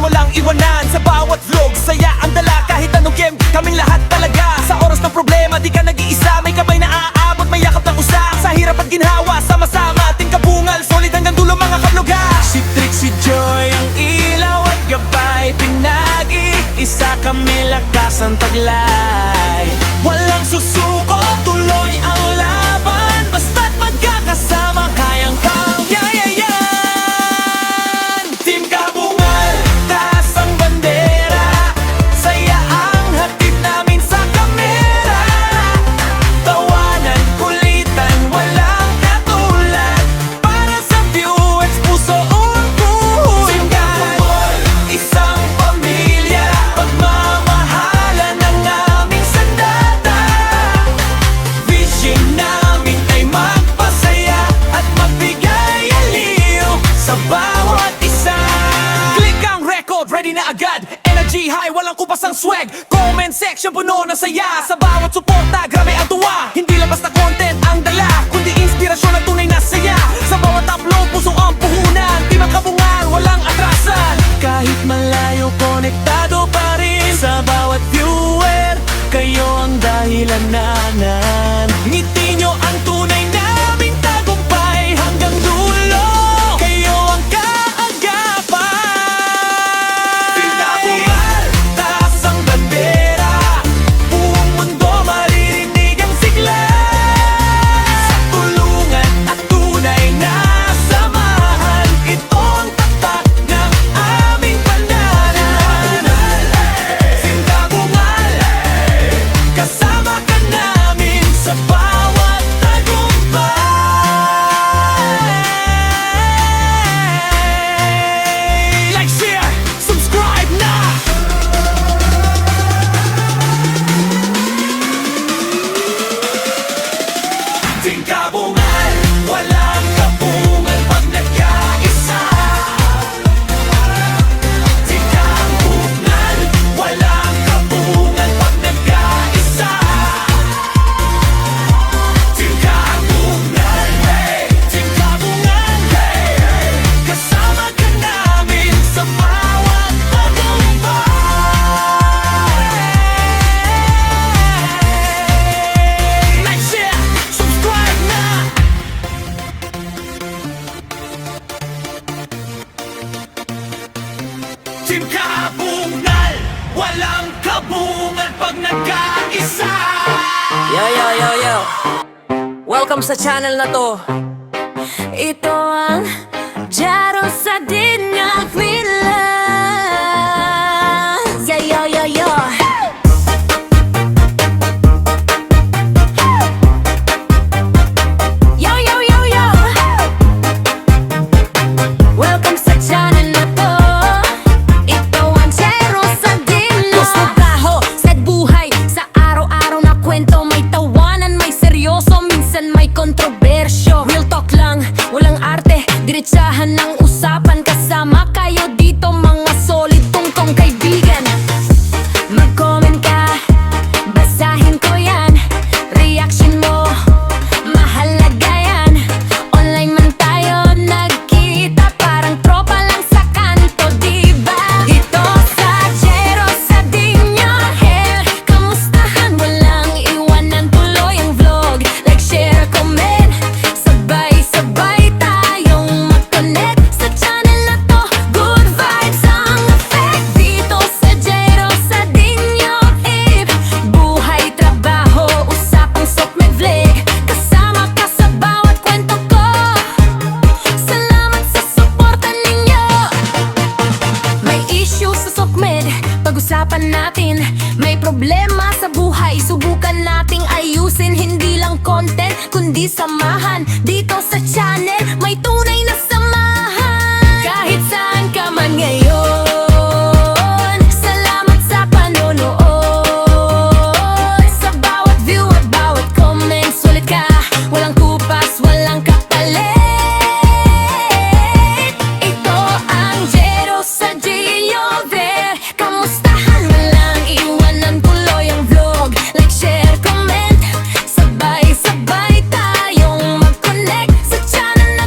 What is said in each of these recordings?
walang iwanan. Sa bawat vlog, saya ang dala. Kahit anong game, kaming lahat talaga. Sa oras ng problema, di ka nag-iisa. May kamay na aabot, may yakap ng usa. Sa hirap at ginhawa, sama-sama ating kabungal. Solid hanggang dulo mga kabloga. Si Trix, si Joy, ang ilaw at gabay. Pinag-iisa kami, lakas ang taglay. Walang susuko, tuloy ang laban. Basta't magkakasama, kayang-kaya yan. Team Kabungal, taas ang bandera. Saya ang hatid namin sa kamera. Tawanan, kulitan, walang katulad. Para sa viewers, puso buhay. Team Kabungal, isang pamilya. Pagmamahalan ng aming sandata. Vision namin ay magpasaya at magbigay aliw sa bawat isa. Click ang record, ready na agad. Energy high, walang kupas ang swag. Comment section puno ng saya. Sa bawat suporta, grabe ang tuwa. Hindi lang basta content ang dala, kundi inspirasyon at tunay na saya. Sa bawat upload, puso ang puhunan. Team ang Kabungal, walang atrasan. Kahit malayo, konektado pa rin. Sa bawat viewer, kayo ang dahilanan. Ngiti nyo ang tunay naming tagumpay. Hanggang dulo, kayo ang kaagapan. Team Kabungal, taas ang bandera. Buong mundo maririnig ang sigla. Sa tulungan at tunay na samahan, ito ang tatak ng aming panananan. Team Kabungal, kasama ka namin sa bawat tagumpay. Like, share, subscribe na! Team Kabungal, walang kabungal pag nagkaisa. Team Kabungal, walang kabungal pag nagkaisa. Team Kabungal, hey! Team Kabungal, hey! Kasama ka namin sa bawat tagumpay. Like, share, subscribe na! Team Kabungal, walang kabungal pag nagkaisa. Yo, yo, yo, yo. Welcome sa channel na to. Ito ang Jaro sa Dinyang Villa. Yo, yo, yo, yo. Yo, yo, yo, yo. Welcome sa channel na to. Ito ang Jaro sa Dinyang. Gusto trabaho, sad buhay. Sa araw-araw na kwento, may tawanan, may seryoso, minsan may kontrobersyo. Real talk lang, walang arte, diretsahan ng usapan. Kasama kayo dito, mga solid tungtong kaibigan. Mag-comment ka, basahin ko yan. Reaction mo, mahalaga yan. Online man tayo nagkita, parang tropa lang sa kanto, diba? Dito sa Jero sa Dinyang Hell, kamustahan, walang iwanan, tuloy ang vlog. Like, share, comment, sabay-sabay tayong mag-connect sa channel na to. Good vibes ang effect dito sa Jero sa Dinyang Hell. Buhay, trabaho, usapang sokmevleg. Kasama ka sa bawat kwento ko. Salamat sa suporta ninyo. May issue sa Sokmed, pag-usapan natin. May problema sa buhay, subukan nating ayusin. Hindi lang content, kundi samahan. Dito sa channel, may tunay na samahan. Kahit saan ka man ngayon, salamat sa panonood. Sa bawat view at bawat comment, sulit ka. Walang kupas, walang kapalit. Ito ang Jero sa Dinyang Hell. Kamustahan, walang iwanan, tuloy ang vlog. Like, share, comment, sabay-sabay tayong mag-connect sa channel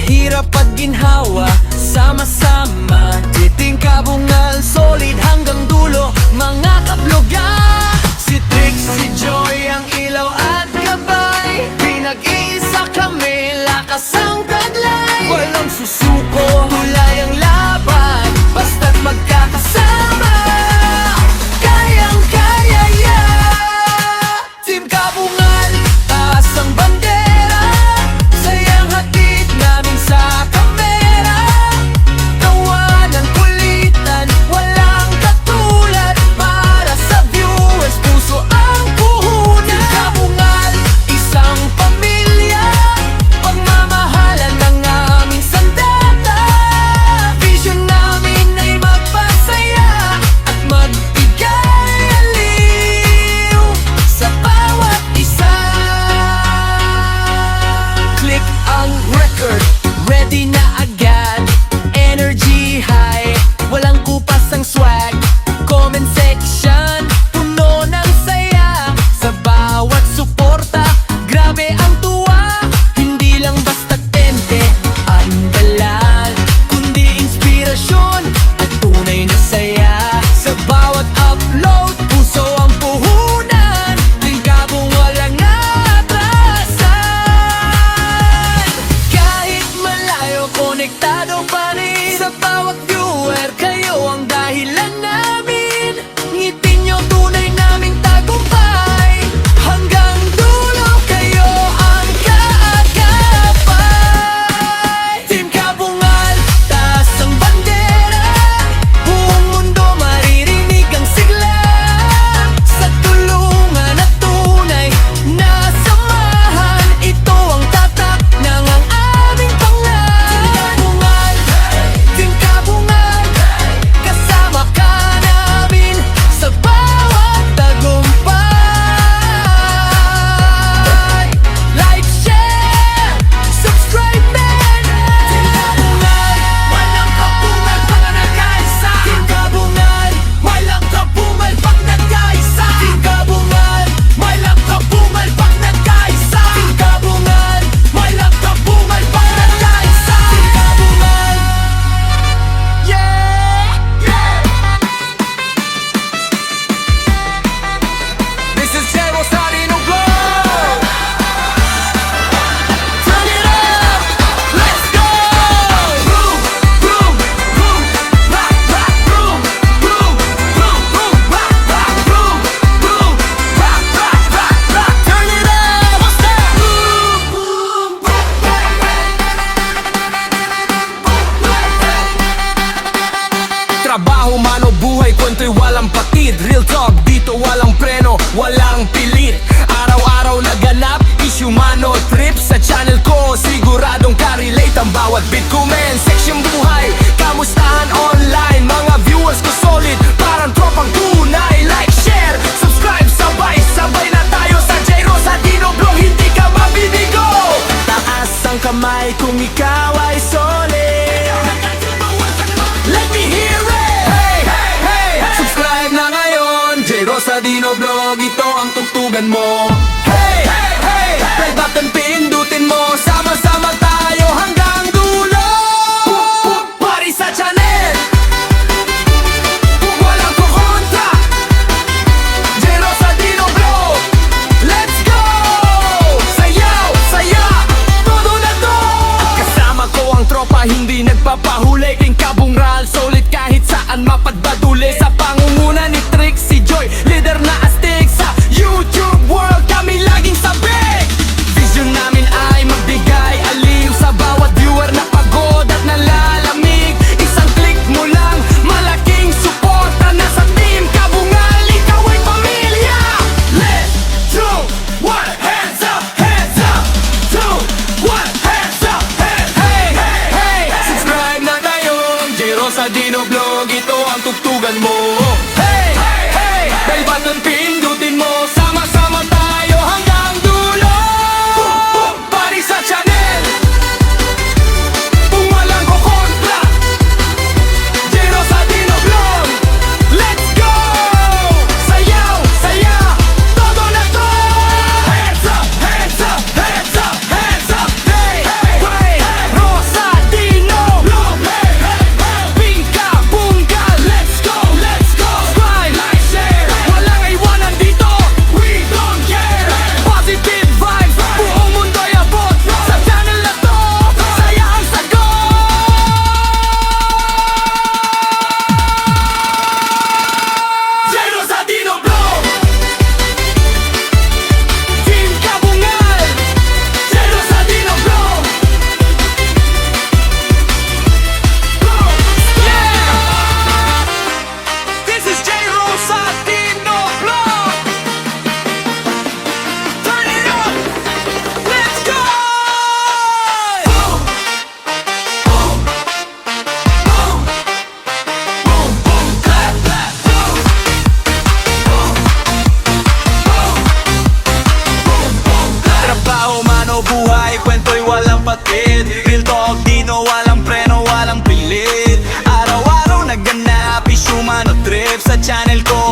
hirap at ginhawa, sama-sama. Titing kabungal, solid hanggang dulo, mga kabloga. Si Trix, si Joy, ang ilaw at gabay. Pinag-iisa kami, lakas ang taglay. Walang susuko, tulay ang laban, basta't magkakasama. Kayang-kaya yan. Team Kabungal, taas ang bandera. Sayang hatid namin sa kamera. Tawanan, kulitan, walang katulad. Para sa viewers, puso ang puhunan. Team Kabungal, isang pamilya. Pagmamahalan ng aming sandata. Vision namin ay magpasaya at magbigay aliw sa bawat isa. Click ang record, ready na agad. Energy high, walang kupas ang swag. Comment section, puno ng saya. Sa bawat suporta, grabe ang tuwa. Hindi lang basta tente, ang dalan, kundi inspirasyon at tunay na saya. Sa bawat upload, puso ang puhunan. Team Kabungal ang atrasan. Kahit malayo, konektado pa rin. Sa bawat viewer, kayo ang dahilan namin. Ngitin nyo, tunay naming tagumpay. Hanggang dulo, kayo ang kaagapay. Team Kabungal, taas ang bandera. Buong mundo maririnig ang sigla. Sa tulungan at tunay na samahan, ito ang tatak ng ang aming pangalan. Team Kabungal, kasama ka namin sa bawat tagumpay. Like, share, subscribe, man. Team Kabungal, walang kapungal pag nagkaisa. Team Kabungal, walang kapungal pag nagkaisa. Team Kabungal, walang kapungal pag nagkaisa. Team Kabungal, walang kapungal pag nagkaisa. Team Kabungal, yeah, yeah. This is Jero Sarino Glow. Turn it up, let's go. Boom, boom, boom, rock, rock, boom, boom, boom, boom, rock, rock, boom, boom, rock, rock, rock, rock. Turn it up, what's that? Boom, boom, boom, trabaho man o buhay, kwento'y walang patid. Real talk, dito walang preno, walang pilit. Araw-araw naganap, issue man o trip. Sa channel ko, siguradong ka-relate ang bawat bit ko, men. Section buhay, kamustahan online. Mga viewers ko solid, parang tropang tunay. Like, share, subscribe, sabay-sabay na tayo sa Jero Sarino Glow. Hindi ka mabibigo. Taas ang kamay kung ikaw ay solid. Let me hear it! Hey, hey, hey, hey! Subscribe na ngayon, Jero Sarino Vlog, ito ang tugtugan mo. Hey, hey, hey! Play button, pindutin mo, sama-sama tayo hanggang dulo. Party sa channel, kung walang kukontra. Jero Sarino Vlog, let's go! Sayaw, saya, todo na to! Kasama ko ang tropa, hindi nagpapahuli. King Kabungal, solid kahit saan mapadbaduli. Sa pangunguna ni Trix, si Joy, leader na astig. Sa YouTube world, kami laging sabik. Vision namin ay magbigay aliw sa bawat viewer na pagod at nalalamig. Isang click mo lang, malaking suporta na sa Team Kabungal. Ikaw ay pamilya. Let's do what? Hands up, hands up. Do what? Hands up, hands. Hey, hey, hey. Subscribe na kayo.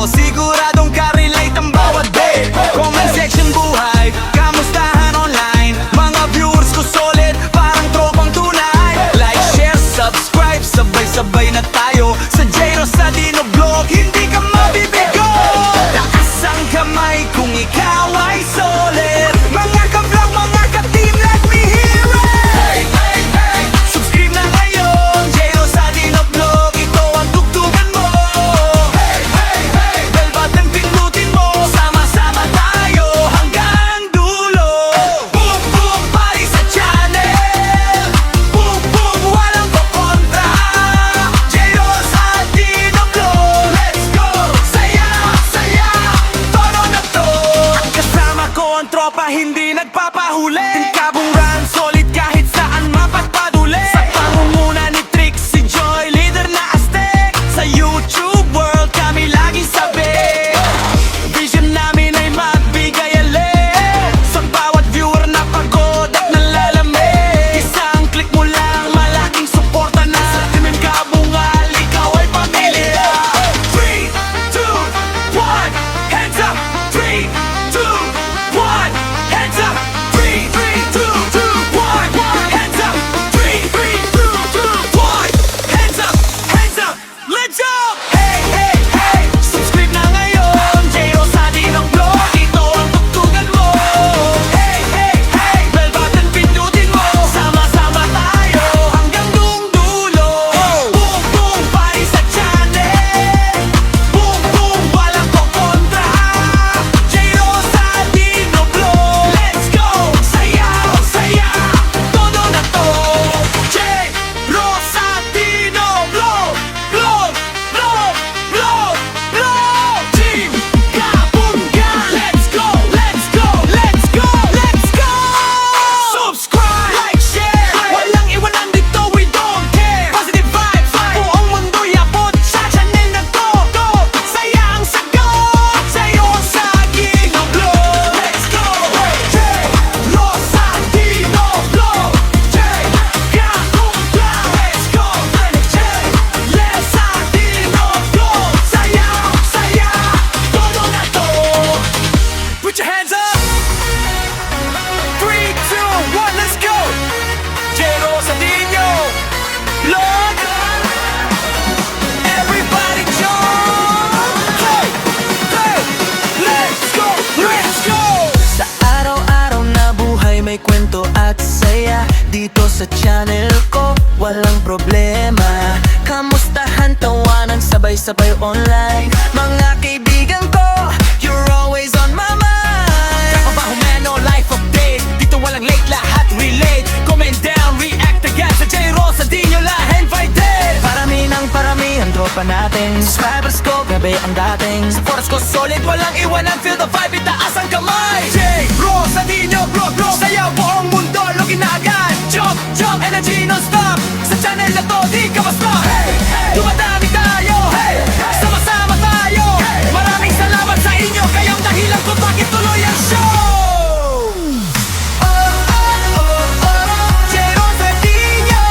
Siguradong ka-relate ang bawat babe. Comment section buhay, kamustahan online. Mga viewers ko solid, parang tropang tunay. Like, share, subscribe, sabay-sabay na tayo sa J. Rosadino Vlog, hindi ka mabibigo. Taas ang kamay kung ikaw ay solid. Mga ka-vlog, mga ka-team, let me hear it. Hey, hey, hey, subscribe na ngayon, J. Rosadino Vlog, ito ang tugtugan mo. Hey, hey, hey, bell button pindutin mo. Sama-sama tayo hanggang dulo. Boom, boom, pari sa channel. Boom, boom, walang kukontra. J. Rosadino Vlog, let's go. Saya, saya, tono na to. Kasama ko ang tropa, hindi nagpapahuli. Tingkabong run, solid kahit saan mapagpaduli. Sa pangunguna ni Trix, si Joy, leader na Aztec. Sa YouTube world, kami laging sabi. Vision namin ay magbigay alin sa bawat viewer na pagod at nalalamig. Isang click mo lang, malaking suporta na. Sa Team Kabungal, ikaw ay pamilya. 3, 2, 1, hands up. 3, 2, 1, hands up. 3, 2, 1, hands up. 3, 2, 1, hands up. Hands up, let's go! Hey, hey, hey, subscribe na ngayon, J. Rosadino Vlog, ito ang tugtugan mo. Hey, hey, hey, bell button pindutin mo. Sama-sama tayo hanggang dulo. Boom, boom, pari sa channel. Boom, boom, walang kukontra. J. Rosadino Vlog, let's go! Sayaw, saya, todo na to. J. Rosadino Vlog, vlog, vlog, vlog, vlog. Team Kabungal, let's go, let's go, let's go, let's go. Subscribe, like, share, walang iwanan dito, we don't care. Positive vibes, buong mundo'y abot sa channel na to. Saya ang sagot sa'yo sa Gino Vlog. Let's go, J. Rosadino Vlog, J. Kabungal, let's go, J. Rosadino Vlog. Sayaw, saya, todo na to. Put your hands up. 3, 2, 1, let's go. J. Rosadino Vlog. Everybody jump. Hey, hey, let's go, let's go. Sa araw-araw na buhay may kwento at saya. Dito sa channel ko, walang problema. Kamustahan, tawanan, sabay-sabay online. Mga kaibigan ko, you're always on my mind. Kapabahumeno, life update. Dito walang late, lahat relate. Comment down, react agad sa J. Rosadino, lahat invited. Parami ng parami ang tropa natin. Subscribers ko, grabe ang dating. Supporters ko solid, walang iwanan. Feel the vibe, itaas ang kamay. J. Rosadino Vlog, vlog. Sayaw, buong mundo, login na agad. Jump, jump, energy non-stop. Sa channel na to, di ka ma-stop. Hey, hey, dumadami tayo. Hey, hey, sama-sama tayo. Hey, maraming salamat sa inyo. Kayong dahilan ko bakit tuloy ang show. J. Rosadino.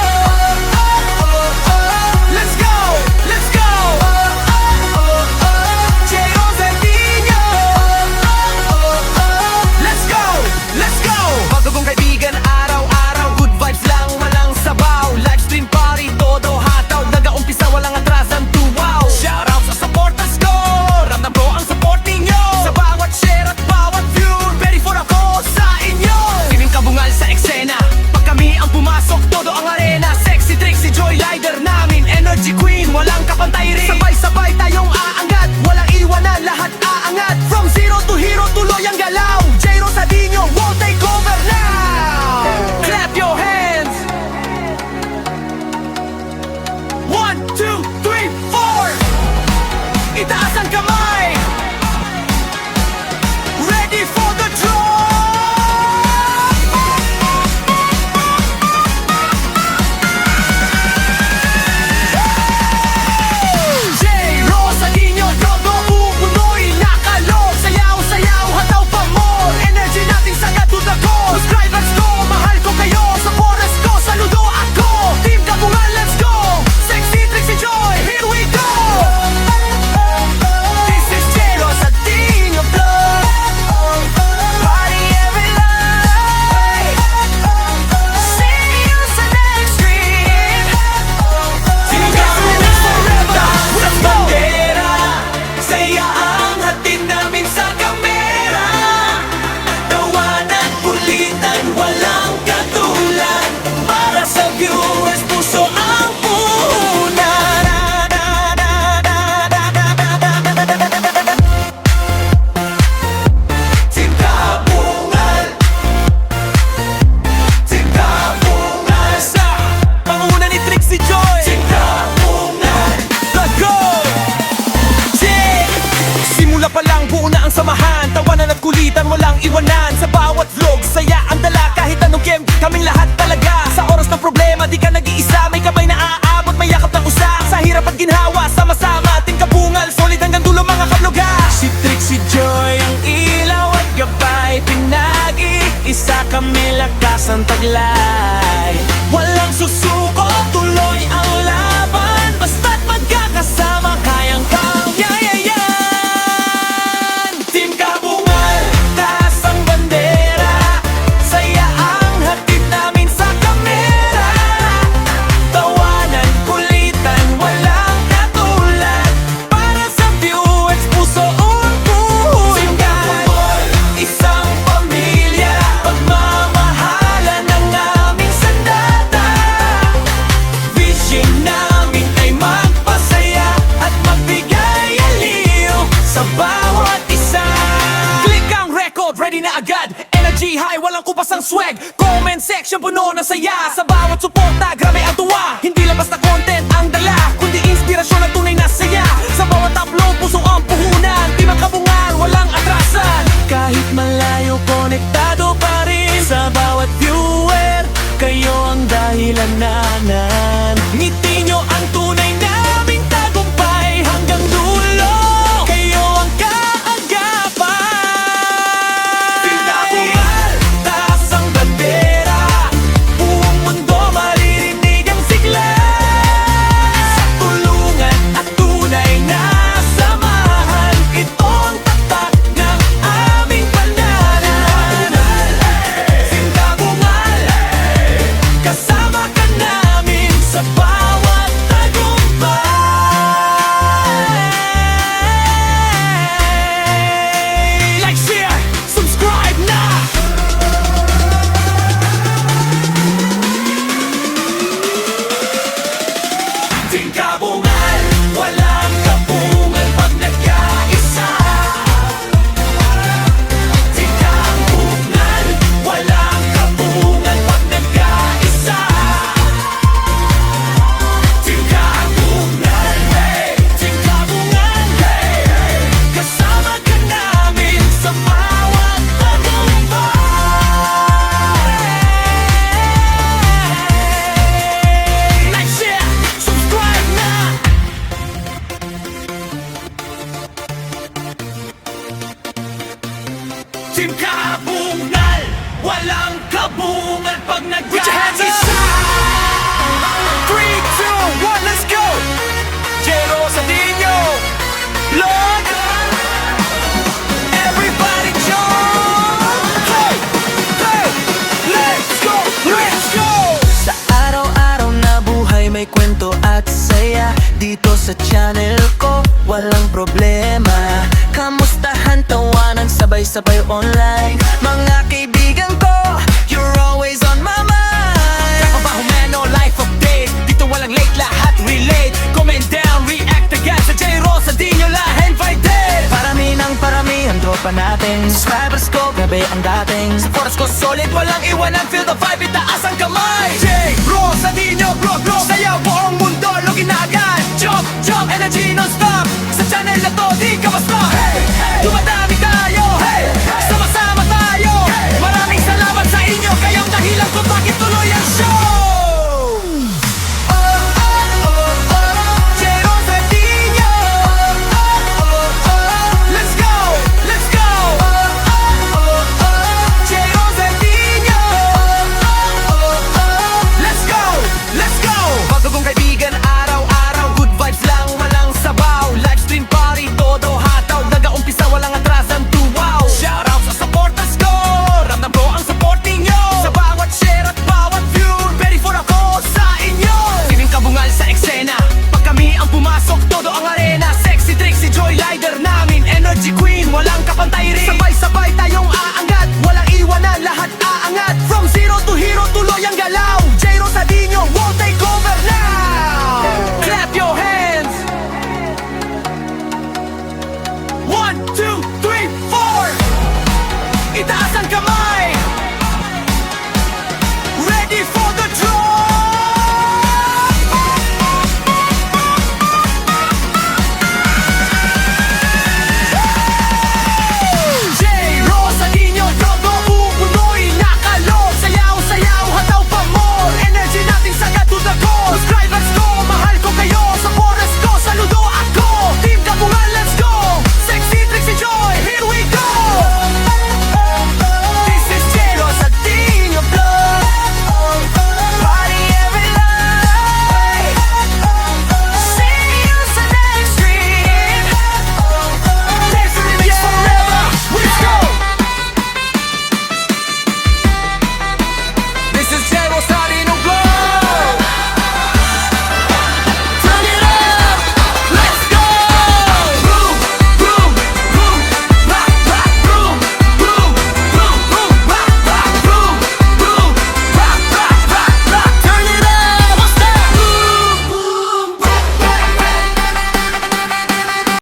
Let's go, let's go. J. Rosadino. Let's go, let's go. Bago kong kaibigan, araw-araw good vibes lang, walang sabaw. Livestream party, todo hataw. ang taglay. Walang susuko, tuloy ang laban. Basta't magkakasama, kayang-kayang yan. Team Kabungal, taas ang bandera. Saya ang hatid namin sa kamera. Tawanan, kulitan, walang katulad. Para sa viewers, pusoong puhunan. Isang pamilya, pagmamahalan ng aming sandata. Vision namin ay magpasaya at magbigay aliw sa bawat isa. Click ang record, ready na agad. Energy high, walang kupas ang swag. Comment section, puno ng saya. Sa bawat suporta, grabe ang tuwa. Hindi lang basta content ang dala, kundi inspirasyon at tunay na saya. Sa bawat upload, puso ang puhunan. Di makabungan, walang atrasan. Kahit malayo, konektado pa rin. Sa bawat viewer, kayo ang dahilanan. Ngiti nyo ang tunay naming tagumpay. Hanggang dulo, kayo ang kaagapan. Pinabungal, taas ang bandera. Buong mundo maririnig ang sigla. Sa tulungan at tunay na samahan, ito ang tatak ng aming panananan. Pinabungal, kasama ka namin sa bawat tagumpay. Like, share, subscribe na! Team Kabungal, walang kapungan pag nagkaisa. Team Kabungal, walang kapungan pag nagkaisa. Team Kabungal, hey! Team Kabungal, hey! Kasama ka namin sa bawat tagumpay. Like, share, subscribe na! Team Kabungal, walang kabungan pag nagkaisa. 3, 2, 1, let's go! Jero Sandino, Lord, everybody jump! Hey, hey, let's go, let's go! Sa araw-araw na buhay may kwento at saya. Dito sa channel ko, walang problema. Kamustahan, tawanan, sabay-sabay online. Mga kaibigan ko, you're always on my mind. Kapabaho man, no life update. Dito walang late, lahat relate. Comment down, react agad sa J-Ro, sa Dino, la invited. Parami ng parami ang tropa natin. Subscribers ko, grabe ang dating. Supporters ko solid, walang iwanan. Feel the vibe, itaas ang kamay. J-Ro